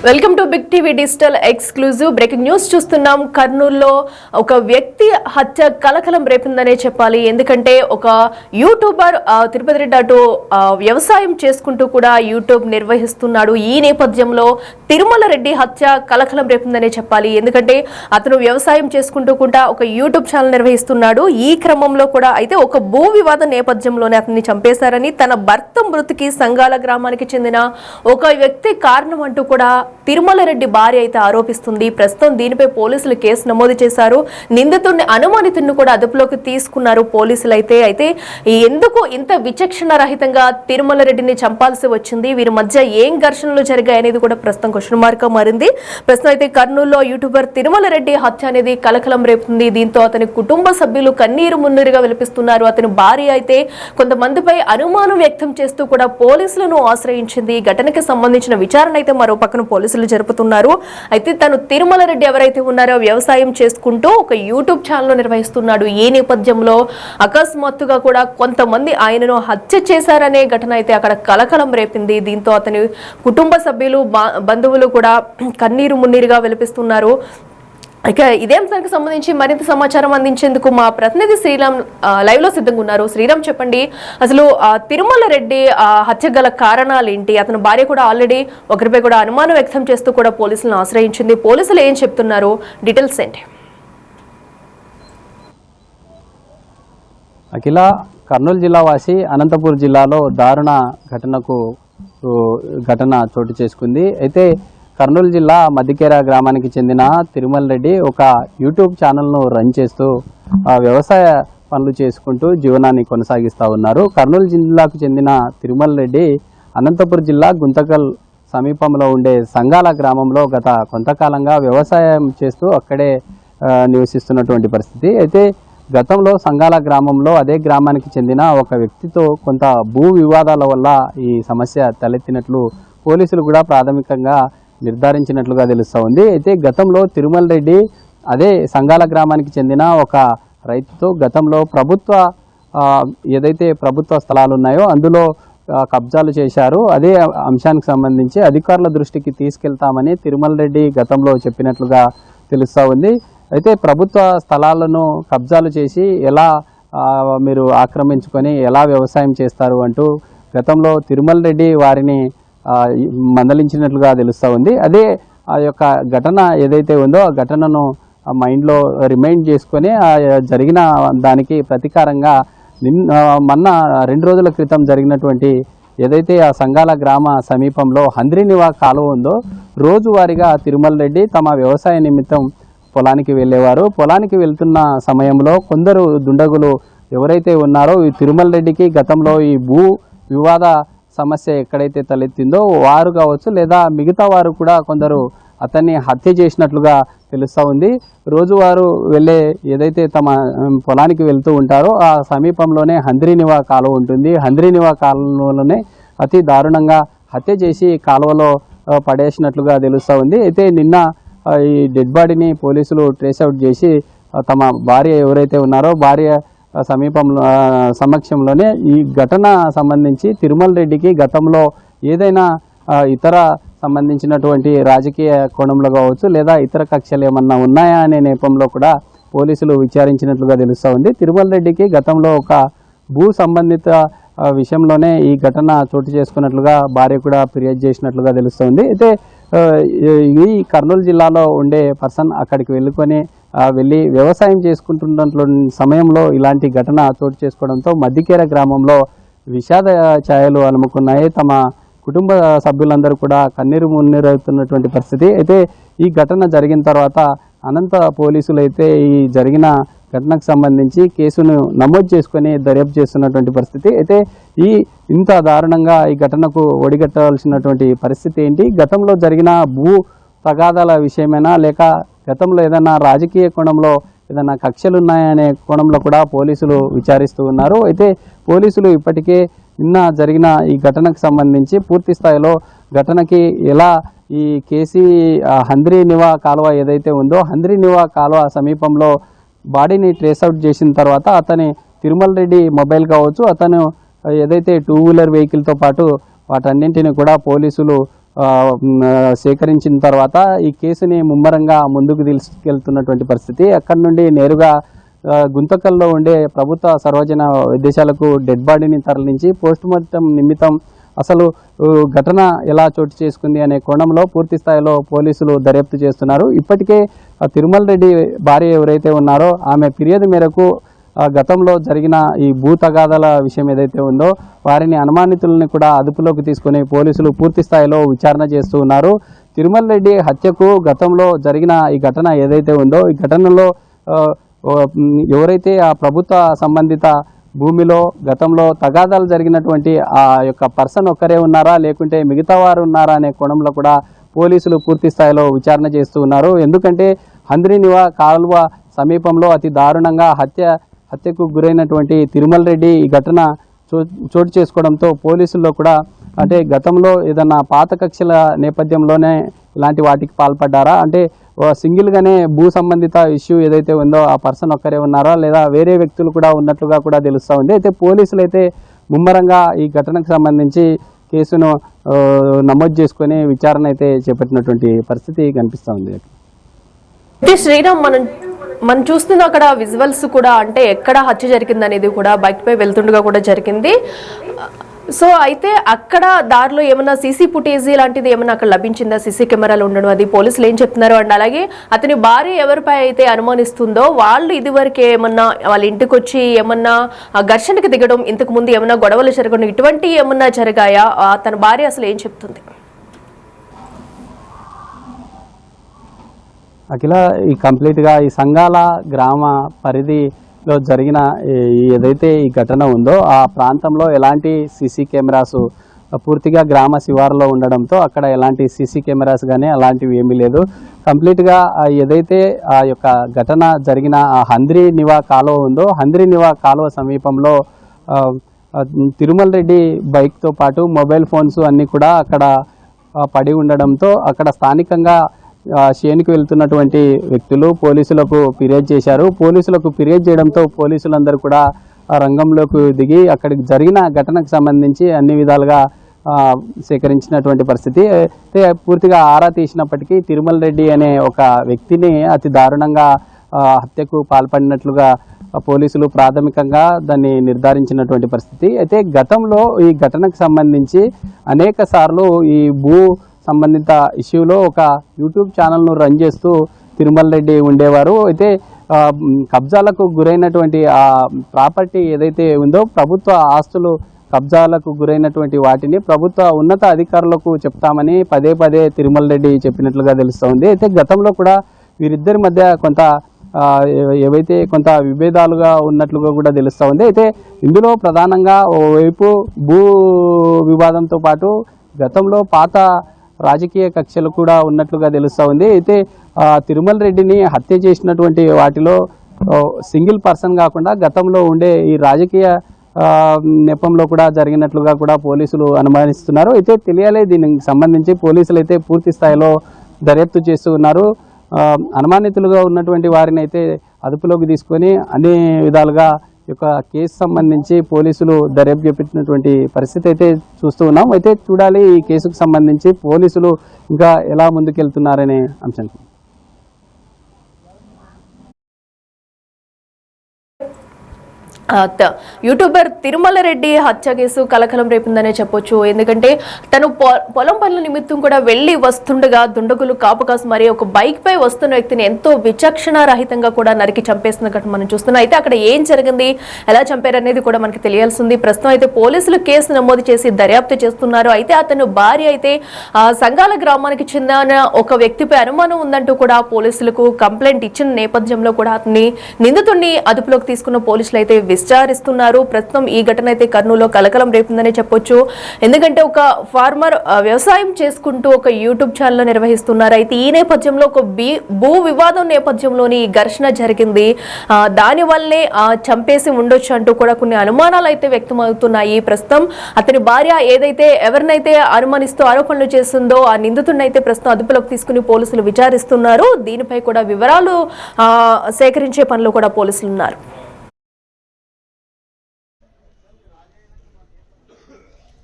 Welcome to big TV digital exclusive breaking news చూస్తున్నాం. కర్నూలులో ఒక వ్యక్తి హత్య కలకలం రేపిందనే చెప్పాలి. ఎందుకంటే ఒక యూట్యూబర్ తిరుపతి రెడ్డి అటు వ్యవసాయం చేసుకుంటూ కూడా యూట్యూబ్ నిర్వహిస్తున్నాడు. ఈ నేపథ్యంలో తిరుమల రెడ్డి హత్య కలకలం రేపిందనే చెప్పాలి. ఎందుకంటే అతను వ్యవసాయం చేసుకుంటూ కూడా ఒక యూట్యూబ్ ఛానల్ నిర్వహిస్తున్నాడు. ఈ క్రమంలో కూడా అయితే ఒక భూ వివాద నేపథ్యంలోనే అతన్ని చంపేశారని, తన భర్త మృతికి సంగాల గ్రామానికి చెందిన ఒక వ్యక్తి కారణం అంటూ కూడా తిరుమల రెడ్డి భార్య అయితే ఆరోపిస్తుంది. ప్రస్తుతం దీనిపై పోలీసులు కేసు నమోదు చేశారు. నిందితుడిని అనుమానితుడిని కూడా అదుపులోకి తీసుకున్నారు పోలీసులు. అయితే ఎందుకు ఇంత విచక్షణ రహితంగా తిరుమల రెడ్డిని చంపాల్సి వచ్చింది, వీరి మధ్య ఏం ఘర్షణలు జరిగాయనేది కూడా ప్రస్తుతం క్వశ్చన్ మార్క్ గా మారింది. ప్రస్తుతం అయితే కర్నూలులో యూట్యూబర్ తిరుమల రెడ్డి హత్య అనేది కలకలం రేపుతుంది. దీంతో అతని కుటుంబ సభ్యులు కన్నీరు మున్నీరుగా విలపిస్తున్నారు. అతని భార్య అయితే కొంతమందిపై అనుమానం వ్యక్తం చేస్తూ కూడా పోలీసులను ఆశ్రయించింది. ఘటనకి సంబంధించిన విచారణ అయితే మరో పక్కన పోలీసులు జరుపుతున్నారు. అయితే తను తిరుమల రెడ్డి ఎవరైతే ఉన్నారో వ్యవసాయం చేసుకుంటూ ఒక యూట్యూబ్ ఛానల్ నిర్వహిస్తున్నాడు. ఈ నేపథ్యంలో అకస్మాత్తుగా కూడా కొంతమంది ఆయనను హత్య చేశారనే ఘటన అయితే అక్కడ కలకలం రేపింది. దీంతో అతని కుటుంబ సభ్యులు బంధువులు కూడా కన్నీరు మున్నీరుగా విలపిస్తున్నారు. ఇక ఇదే అంశానికి సంబంధించి మరింత సమాచారం అందించేందుకు మా ప్రతినిధి శ్రీరామ్ లైవ్ లో సిద్ధంగా ఉన్నారు. శ్రీరామ్, చెప్పండి, అసలు తిరుమల రెడ్డి హత్య గల కారణాలు ఏంటి? అతని భార్య కూడా ఆల్రెడీ ఒకరిపై కూడా అనుమానం వ్యక్తం చేస్తూ కూడా పోలీసులను ఆశ్రయించింది. పోలీసులు ఏం చెప్తున్నారు? డీటెయిల్స్ ఏంటి? అఖిల, కర్నూలు జిల్లా వాసి అనంతపూర్ జిల్లాలో దారుణ ఘటన చోటు చేసుకుంది. అయితే కర్నూలు జిల్లా మధ్యకేర గ్రామానికి చెందిన తిరుమల రెడ్డి ఒక యూట్యూబ్ ఛానల్ను రన్ చేస్తూ వ్యవసాయ పనులు చేసుకుంటూ జీవనాన్ని కొనసాగిస్తూ ఉన్నారు. కర్నూలు జిల్లాకు చెందిన తిరుమల రెడ్డి అనంతపురం జిల్లా గుంతకల్ సమీపంలో ఉండే సంగాల గ్రామంలో గత కొంతకాలంగా వ్యవసాయం చేస్తూ అక్కడే నివసిస్తున్నటువంటి పరిస్థితి. అయితే గతంలో సంగాల గ్రామంలో అదే గ్రామానికి చెందిన ఒక వ్యక్తితో కొంత భూ వివాదాల వల్ల ఈ సమస్య తలెత్తినట్లు పోలీసులు కూడా ప్రాథమికంగా నిర్ధారించినట్లుగా తెలుస్తూ ఉంది. అయితే గతంలో తిరుమల రెడ్డి అదే సంగాల గ్రామానికి చెందిన ఒక రైతుతో గతంలో ఏదైతే ప్రభుత్వ స్థలాలు ఉన్నాయో అందులో కబ్జాలు చేశారు. అదే అంశానికి సంబంధించి అధికారుల దృష్టికి తీసుకెళ్తామని తిరుమల రెడ్డి గతంలో చెప్పినట్లుగా తెలుస్తూ ఉంది. అయితే ప్రభుత్వ స్థలాలను కబ్జాలు చేసి ఎలా మీరు ఆక్రమించుకొని ఎలా వ్యవసాయం చేస్తారు అంటూ గతంలో తిరుమల రెడ్డి వారిని మందలించినట్లుగా తెలుస్తూ ఉంది. అదే ఆ యొక్క ఘటన ఏదైతే ఉందో ఆ ఘటనను మైండ్లో రిమైండ్ చేసుకొని జరిగిన దానికి ప్రతీకారంగా మొన్న 2 రోజుల క్రితం జరిగినటువంటి ఏదైతే ఆ సంగాల గ్రామ సమీపంలో హంద్రీనివా కాలువ ఉందో రోజువారీగా తిరుమల రెడ్డి తమ వ్యవసాయ నిమిత్తం పొలానికి వెళ్ళేవారు. పొలానికి వెళ్తున్న సమయంలో కొందరు దుండగులు ఎవరైతే ఉన్నారో ఈ తిరుమల రెడ్డికి గతంలో ఈ భూ వివాద సమస్య ఎక్కడైతే తలెత్తిందో వారు కావచ్చు లేదా మిగతా వారు కూడా కొందరు అతన్ని హత్య చేసినట్లుగా తెలుస్తూ ఉంది. రోజువారు వెళ్ళే ఏదైతే తమ పొలానికి వెళ్తూ ఉంటారో ఆ సమీపంలోనే హంద్రీనివా కాలువ ఉంటుంది. హంద్రీనివా కాలువలోనే అతి దారుణంగా హత్య చేసి కాలువలో పడేసినట్లుగా తెలుస్తూ ఉంది. అయితే నిన్న ఈ డెడ్ బాడీని పోలీసులు ట్రేస్అవుట్ చేసి తమ భార్య ఎవరైతే ఉన్నారో భార్య సమక్షంలోనే ఈ ఘటన సంబంధించి తిరుమల రెడ్డికి గతంలో ఏదైనా ఇతర సంబంధించినటువంటి రాజకీయ కోణంలో కావచ్చు లేదా ఇతర కక్షలు ఏమన్నా ఉన్నాయా అనే నేపథ్యంలో కూడా పోలీసులు విచారించినట్లుగా తెలుస్తూ ఉంది. తిరుమల రెడ్డికి గతంలో ఒక భూ సంబంధిత విషయంలోనే ఈ ఘటన చోటు చేసుకున్నట్లుగా భార్య కూడా ఫిర్యాదు చేసినట్లుగా తెలుస్తుంది. అయితే ఈ కర్నూలు జిల్లాలో ఉండే పర్సన్ అక్కడికి వెళ్ళి వ్యవసాయం చేసుకుంటున్న సమయంలో ఇలాంటి ఘటన చోటు చేసుకోవడంతో మధ్యకేర గ్రామంలో విషాద ఛాయలు అలుముకున్నాయి. తమ కుటుంబ సభ్యులందరూ కూడా కన్నీరు మున్నీరవుతున్నటువంటి పరిస్థితి. అయితే ఈ ఘటన జరిగిన తర్వాత అనంత పోలీసులు అయితే ఈ జరిగిన ఘటనకు సంబంధించి కేసును నమోదు చేసుకొని దర్యాప్తు చేస్తున్నటువంటి పరిస్థితి. అయితే ఇంత దారుణంగా ఈ ఘటనకు ఒడిగట్టవలసినటువంటి పరిస్థితి ఏంటి? గతంలో జరిగిన భూ తగాదాల విషయమైనా లేక గతంలో ఏదైనా రాజకీయ కోణంలో ఏదైనా కక్షలు ఉన్నాయనే కోణంలో కూడా పోలీసులు విచారిస్తూ ఉన్నారు. అయితే పోలీసులు ఇప్పటికే నిన్న జరిగిన ఈ ఘటనకు సంబంధించి పూర్తి స్థాయిలో ఘటనకి ఎలా ఈ హంద్రీనివా కాలువ ఏదైతే ఉందో హంద్రీనివా కాలువ సమీపంలో బాడీని ట్రేస్అవుట్ చేసిన తర్వాత అతని తిరుమల రెడ్డి మొబైల్ కావచ్చు, అతను ఏదైతే 2 వీలర్ వెహికల్తో పాటు వాటన్నింటిని కూడా పోలీసులు సేకరించిన తర్వాత ఈ కేసుని ముమ్మరంగా ముందుకు తీసుకెళ్తున్నటువంటి పరిస్థితి. అక్కడి నుండి నేరుగా గుంతకల్లో ఉండే ప్రభుత్వ సర్వజన వైద్యశాలకు డెడ్ బాడీని తరలించి పోస్టుమార్టం నిమిత్తం అసలు ఘటన ఎలా చోటు చేసుకుంది అనే కోణంలో పూర్తి స్థాయిలో పోలీసులు దర్యాప్తు చేస్తున్నారు. ఇప్పటికే తిరుమల రెడ్డి భార్య ఎవరైతే ఉన్నారో ఆమె ఫిర్యాదు మేరకు గతంలో జరిగిన ఈ భూ తగాదాల విషయం ఏదైతే ఉందో వారిని అనుమానితులని కూడా అదుపులోకి తీసుకుని పోలీసులు పూర్తి స్థాయిలో విచారణ చేస్తూ ఉన్నారు. తిరుమల రెడ్డి హత్యకు గతంలో జరిగిన ఈ ఘటన ఏదైతే ఉందో ఈ ఘటనలో ఎవరైతే ఆ ప్రభుత్వ సంబంధిత భూమిలో గతంలో తగాదాలు జరిగినటువంటి ఆ యొక్క పర్సన్ ఒక్కరే ఉన్నారా లేకుంటే మిగతా వారు ఉన్నారా అనే కోణంలో కూడా పోలీసులు పూర్తి స్థాయిలో విచారణ చేస్తూ ఉన్నారు. ఎందుకంటే హంద్రీనివా కాలువ సమీపంలో అతి దారుణంగా హత్యకు గురైనటువంటి తిరుమల రెడ్డి ఈ ఘటన చోటు చేసుకోవడంతో పోలీసుల్లో కూడా అంటే గతంలో ఏదన్నా పాత కక్షల నేపథ్యంలోనే ఇలాంటి వాటికి పాల్పడ్డారా, అంటే సింగిల్గానే భూ సంబంధిత ఇష్యూ ఏదైతే ఉందో ఆ పర్సన్ ఒక్కరే ఉన్నారా లేదా వేరే వ్యక్తులు కూడా ఉన్నట్లుగా కూడా తెలుస్తూ ఉంది. అయితే పోలీసులు అయితే ముమ్మరంగా ఈ ఘటనకు సంబంధించి కేసును నమోదు చేసుకొని విచారణ అయితే చేపట్టినటువంటి పరిస్థితి కనిపిస్తూ ఉంది. శ్రీరామ్, మనం చూస్తున్న అక్కడ విజువల్స్ కూడా అంటే ఎక్కడ హత్య జరిగింది అనేది కూడా బైక్ పై వెళ్తుండగా కూడా జరిగింది. సో అయితే అక్కడ దారిలో ఏమన్నా సీసీ ఫుటేజ్ లాంటిది ఏమన్నా అక్కడ లభించిందా? సీసీ కెమెరాలు ఉండడం అది పోలీసులు ఏం చెప్తున్నారు? అండ్ అలాగే అతని భార్య ఎవరిపై అయితే అనుమానిస్తుందో వాళ్ళు ఇదివరకే ఏమన్నా వాళ్ళ ఇంటికి వచ్చి ఏమన్నా ఘర్షణకి దిగడం, ఇంతకు ముందు ఏమన్నా గొడవలు జరగడం ఇటువంటి ఏమన్నా జరిగాయా? తన భార్య అసలు ఏం చెప్తుంది? అఖిల, ఈ కంప్లీట్గా ఈ సంగాల గ్రామ పరిధిలో జరిగిన ఏదైతే ఈ ఘటన ఉందో ఆ ప్రాంతంలో ఎలాంటి సీసీ కెమెరాస్ పూర్తిగా గ్రామ శివారులో ఉండడంతో అక్కడ ఎలాంటి సీసీ కెమెరాస్ కానీ అలాంటివి ఏమీ లేదు. కంప్లీట్గా ఏదైతే ఆ యొక్క ఘటన జరిగిన ఆ హంద్రీనివా కాలువ ఉందో హంద్రీనివా కాలువ సమీపంలో తిరుమల రెడ్డి బైక్తో పాటు మొబైల్ ఫోన్స్ అన్నీ కూడా అక్కడ పడి ఉండడంతో అక్కడ స్థానికంగా షేన్కి వెళ్తున్నటువంటి వ్యక్తులు పోలీసులకు ఫిర్యాదు చేశారు. పోలీసులకు ఫిర్యాదు చేయడంతో పోలీసులందరూ కూడా రంగంలోకి దిగి అక్కడికి జరిగిన ఘటనకు సంబంధించి అన్ని విధాలుగా సేకరించినటువంటి పరిస్థితి. అయితే పూర్తిగా ఆరా తీసినప్పటికీ తిరుమల రెడ్డి అనే ఒక వ్యక్తిని అతి దారుణంగా హత్యకు పాల్పడినట్లుగా పోలీసులు ప్రాథమికంగా దాన్ని నిర్ధారించినటువంటి పరిస్థితి. అయితే గతంలో ఈ ఘటనకు సంబంధించి అనేక సార్లు ఈ భూ సంబంధిత ఇష్యూలో ఒక యూట్యూబ్ ఛానల్ను రన్ చేస్తూ తిరుమల రెడ్డి ఉండేవారు. అయితే కబ్జాలకు గురైనటువంటి ఆ ప్రాపర్టీ ఏదైతే ఉందో ప్రభుత్వ ఆస్తులు కబ్జాలకు గురైనటువంటి వాటిని ప్రభుత్వ ఉన్నత అధికారులకు చెప్తామని పదే పదే తిరుమల రెడ్డి చెప్పినట్లుగా తెలుస్తోంది. అయితే గతంలో కూడా వీరిద్దరి మధ్య కొంత ఏవైతే కొంత విభేదాలుగా ఉన్నట్లుగా కూడా తెలుస్తూ ఉంది. అయితే ఇందులో ప్రధానంగా ఓవైపు భూ వివాదంతో పాటు గతంలో పాత రాజకీయ కక్షలు కూడా ఉన్నట్లుగా తెలుస్తూ ఉంది. అయితే తిరుమల రెడ్డిని హత్య చేసినటువంటి వాటిలో సింగిల్ పర్సన్ కాకుండా గతంలో ఉండే ఈ రాజకీయ నెపంలో కూడా జరిగినట్లుగా కూడా పోలీసులు అనుమానిస్తున్నారు. అయితే తెలియాలి, దీనికి సంబంధించి పోలీసులు అయితే పూర్తి స్థాయిలో దర్యాప్తు చేస్తూ ఉన్నారు. అనుమానితులుగా ఉన్నటువంటి వారిని అయితే అదుపులోకి తీసుకొని అన్ని విధాలుగా యొక్క కేసు సంబంధించి పోలీసులు దర్యాప్తు చేపట్టినటువంటి పరిస్థితి అయితే చూస్తూ ఉన్నాం. అయితే చూడాలి ఈ కేసుకు సంబంధించి పోలీసులు ఇంకా ఎలా ముందుకెళ్తున్నారనే అంశానికి. యూట్యూబర్ తిరుమల రెడ్డి హత్య కేసు కలకలం రేపిందనే చెప్పొచ్చు. ఎందుకంటే తను పొలం పనుల నిమిత్తం కూడా వెళ్లి వస్తుండగా దుండగులు కాపుకాసు మరి ఒక బైక్ పై వస్తున్న వ్యక్తిని ఎంతో విచక్షణ రహితంగా కూడా నరికి చంపేస్తున్న ఘటన మనం చూస్తున్నాం. అయితే అక్కడ ఏం జరిగింది, ఎలా చంపారనేది కూడా మనకి తెలియాల్సింది. ప్రస్తుతం అయితే పోలీసులు కేసు నమోదు చేసి దర్యాప్తు చేస్తున్నారు. అయితే అతను భార్య అయితే సంగాల గ్రామానికి చెందిన ఒక వ్యక్తిపై అనుమానం ఉందంటూ కూడా పోలీసులకు కంప్లైంట్ ఇచ్చిన నేపథ్యంలో కూడా అతన్ని నిందితుడిని అదుపులోకి తీసుకున్న పోలీసులు అయితే విచారిస్తున్నారు. ప్రస్తుతం ఈ ఘటన అయితే కర్నూలులో కలకలం రేపిందనే చెప్పొచ్చు. ఎందుకంటే ఒక ఫార్మర్ వ్యవసాయం చేసుకుంటూ ఒక యూట్యూబ్ ఛానల్ నిర్వహిస్తున్నారు. అయితే ఈ నేపథ్యంలో ఒక భూ వివాదం నేపథ్యంలోని ఘర్షణ జరిగింది. దాని వల్లే చంపేసి ఉండొచ్చు అంటూ కూడా కొన్ని అనుమానాలు అయితే వ్యక్తమవుతున్నాయి. ప్రస్తుతం అతని భార్య ఏదైతే ఎవరినైతే అనుమానిస్తూ ఆరోపణలు చేస్తుందో ఆ నిందితుడిని అయితే ప్రస్తుతం అదుపులోకి తీసుకుని పోలీసులు విచారిస్తున్నారు. దీనిపై కూడా వివరాలు సేకరించే పనిలో కూడా పోలీసులు ఉన్నారు.